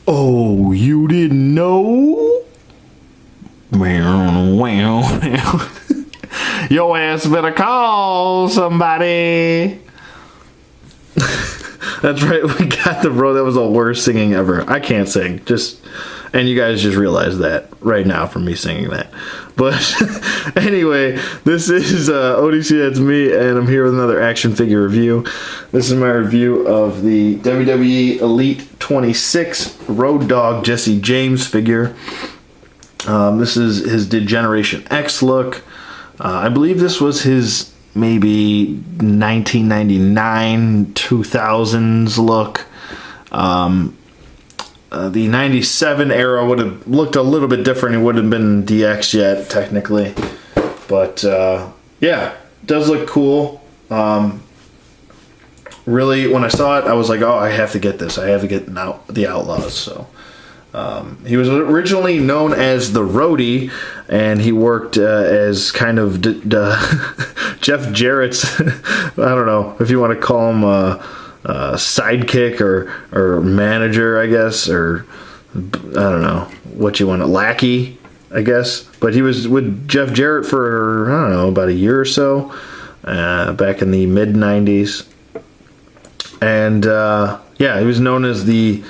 Oh, you didn't know? Well. Your ass better call somebody. That's right, we got the Road. That was the worst singing ever. I can't sing. And you guys just realized that right now from me singing that. But anyway, this is ODC, that's me, and I'm here with another action figure review. This is my review of the WWE Elite 26 Roaddogg Jesse James figure. This is his Degeneration X look. I believe this was his maybe 1999, 2000s look. The 97 era would have looked a little bit different. It wouldn't have been DX yet, technically. But, yeah, it does look cool. Really, when I saw it, I was like, oh, I have to get this. I have to get the Outlaws. So, he was originally known as the Roadie, and he worked as kind of Jeff Jarrett's, I don't know if you want to call him sidekick or manager, I guess, or I don't know what you want, a lackey, I guess. But he was with Jeff Jarrett for, I don't know, about a year or so, back in the mid 90s. And yeah, he was known as the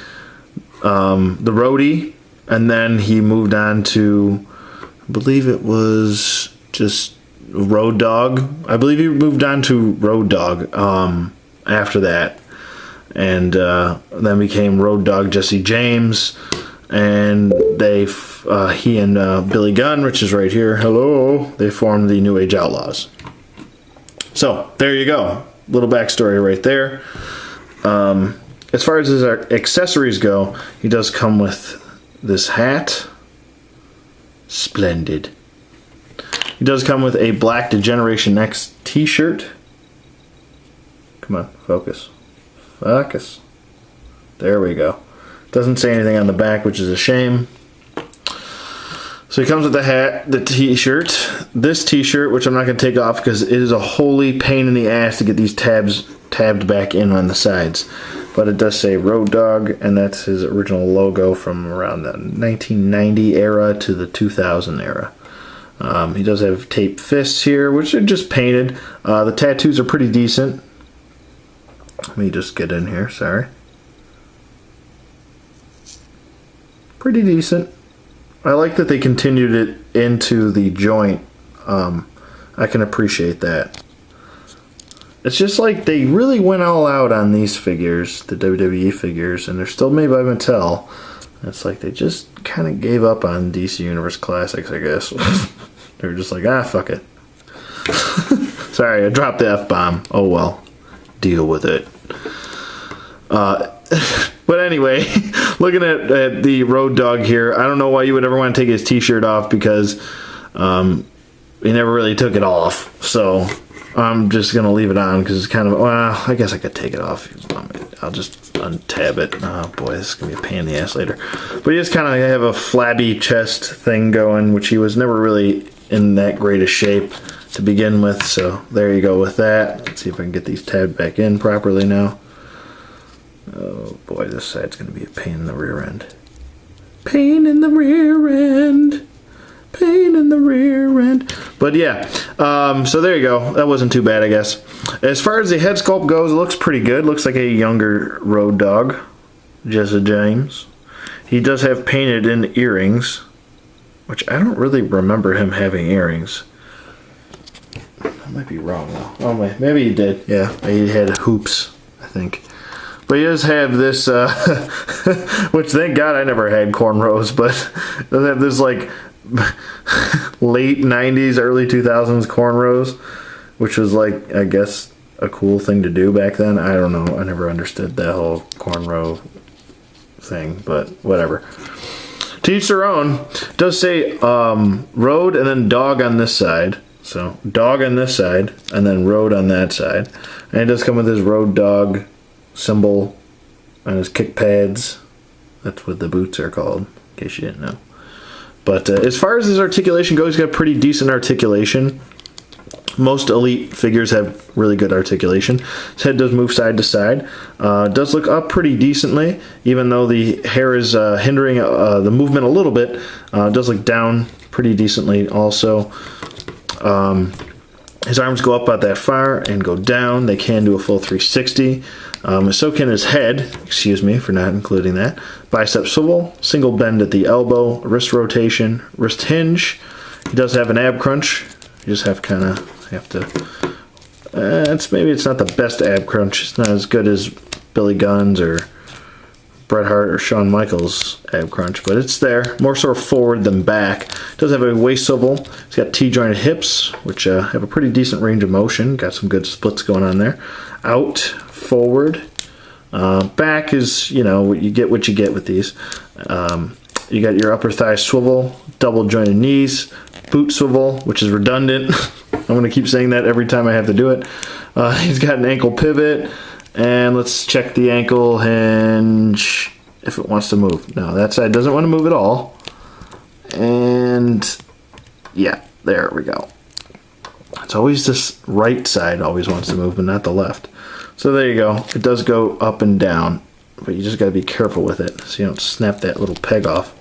Roadie, and then he moved on to, I believe it was just Roaddogg. I believe he moved on to Roaddogg after that, and then became Roaddogg Jesse James, and he and Billy Gunn, which is right here, hello, they formed the New Age Outlaws. So there you go, little backstory right there. As far as his accessories go, he does come with this hat. Splendid. He does come with a black Degeneration X t-shirt. Come on, focus. Focus. There we go. Doesn't say anything on the back, which is a shame. So he comes with the hat, the t-shirt. This t-shirt, which I'm not going to take off because it is a holy pain in the ass to get these tabs tabbed back in on the sides. But it does say Roaddogg, and that's his original logo from around the 1990 era to the 2000 era. He does have taped fists here, which are just painted. The tattoos are pretty decent. Let me just get in here, sorry. Pretty decent. I like that they continued it into the joint. I can appreciate that. It's just like they really went all out on these figures, the WWE figures, and they're still made by Mattel. It's like they just kind of gave up on DC Universe Classics, I guess. They were just like, fuck it. Sorry, I dropped the F-bomb. Oh well. Deal with it. But anyway, looking at the Roaddogg here, I don't know why you would ever want to take his t-shirt off, because he never really took it off. So I'm just going to leave it on because it's kind of, well, I guess I could take it off. I'll just untab it. Oh boy, this is going to be a pain in the ass later. But he just kind of have a flabby chest thing going, which he was never really in that great a shape to begin with. So there you go with that. Let's see if I can get these tabbed back in properly now. Oh boy, this side's going to be a pain in the rear end. Pain in the rear end. Pain in the rear end. But yeah, so there you go. That wasn't too bad, I guess. As far as the head sculpt goes, it looks pretty good. Looks like a younger Roaddogg, Jesse James. He does have painted in earrings, which I don't really remember him having earrings. I might be wrong though. Oh, maybe he did. Yeah, he had hoops, I think. But he does have this, which thank God I never had cornrows, but he does have this like late 90s, early 2000s cornrows, which was like, I guess, a cool thing to do back then. I don't know. I never understood that whole cornrow thing, but whatever. To each their own. It does say road and then dog on this side. So dog on this side and then road on that side. And it does come with his Roaddogg symbol on his kick pads. That's what the boots are called, in case you didn't know. But as far as his articulation goes, he's got pretty decent articulation. Most elite figures have really good articulation. His head does move side to side. Does look up pretty decently, even though the hair is hindering the movement a little bit. Does look down pretty decently also. His arms go up about that far and go down. They can do a full 360. So can his head. Excuse me for not including that. Bicep swivel, single bend at the elbow, wrist rotation, wrist hinge. He does have an ab crunch. You just have to. It's not the best ab crunch. It's not as good as Billy Gunn's or Bret Hart or Shawn Michaels ab crunch, but it's there. More sort of forward than back. Does have a waist swivel. He's got T-jointed hips, which have a pretty decent range of motion. Got some good splits going on there. Out, forward. Back is, you get what you get with these. You got your upper thigh swivel, double jointed knees, boot swivel, which is redundant. I'm going to keep saying that every time I have to do it. He's got an ankle pivot, and let's check the ankle hinge if it wants to move. No, that side doesn't want to move at all. And yeah, there we go. It's always this right side always wants to move, but not the left. So there you go. It does go up and down, but you just got to be careful with it so you don't snap that little peg off.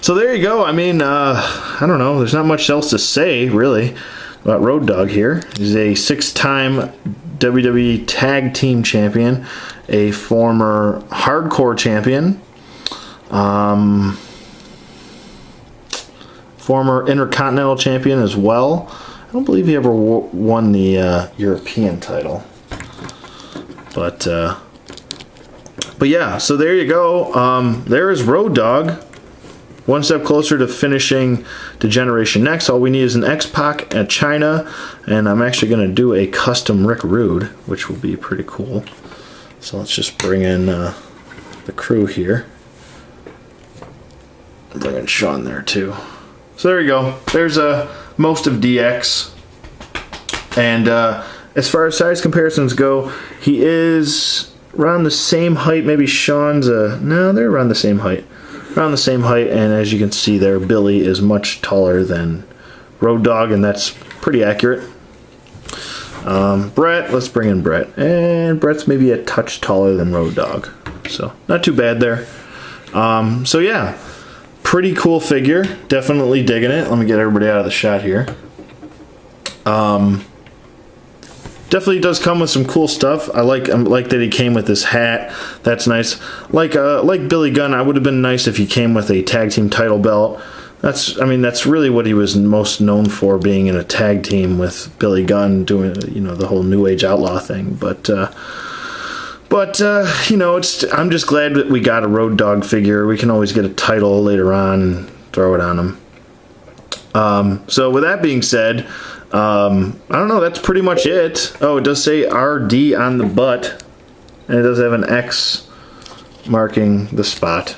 So there you go. I mean, I don't know. There's not much else to say, really, about Roaddogg here. He's a 6-time WWE Tag Team Champion, a former Hardcore Champion, former Intercontinental Champion as well. I don't believe he ever won the European title. But yeah, so there you go. There is Roaddogg. One step closer to finishing Degeneration Next. All we need is an X-Pac at China, and I'm actually going to do a custom Rick Rude, which will be pretty cool. So let's just bring in the crew here. Bring in Sean there too. So there you go. There's most of DX. And as far as size comparisons go, he is around the same height. Maybe Sean's no, they're around the same height. Around the same height, and as you can see there, Billy is much taller than Roaddogg, and that's pretty accurate. Bret, let's bring in Bret. And Bret's maybe a touch taller than Roaddogg. So, not too bad there. So yeah, pretty cool figure. Definitely digging it. Let me get everybody out of the shot here. Definitely does come with some cool stuff. I like that he came with this hat. That's nice. Like Billy Gunn, I would have been nice if he came with a tag team title belt. That's really what he was most known for, being in a tag team with Billy Gunn, doing the whole New Age Outlaw thing. But I'm just glad that we got a Roaddogg figure. We can always get a title later on and throw it on him. So with that being said, I don't know, that's pretty much it. Oh, it does say RD on the butt, and it does have an X marking the spot.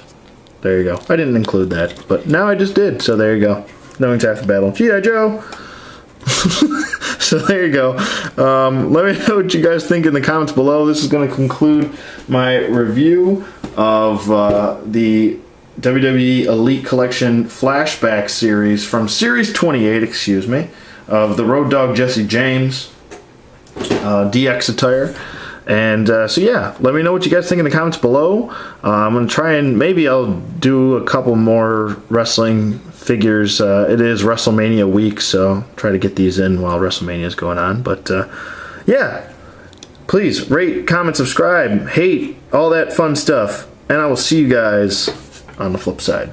There you go. I didn't include that, but now I just did, so there you go. Knowing's half the battle. G.I. Joe! So there you go. Let me know what you guys think in the comments below. This is going to conclude my review of the WWE Elite Collection Flashback Series from Series 28, excuse me, of the Roaddogg Jesse James DX attire. And so yeah, let me know what you guys think in the comments below. I'm going to try and maybe I'll do a couple more wrestling figures. It is WrestleMania week, so try to get these in while WrestleMania is going on. But yeah, please rate, comment, subscribe, hate, all that fun stuff. And I will see you guys on the flip side.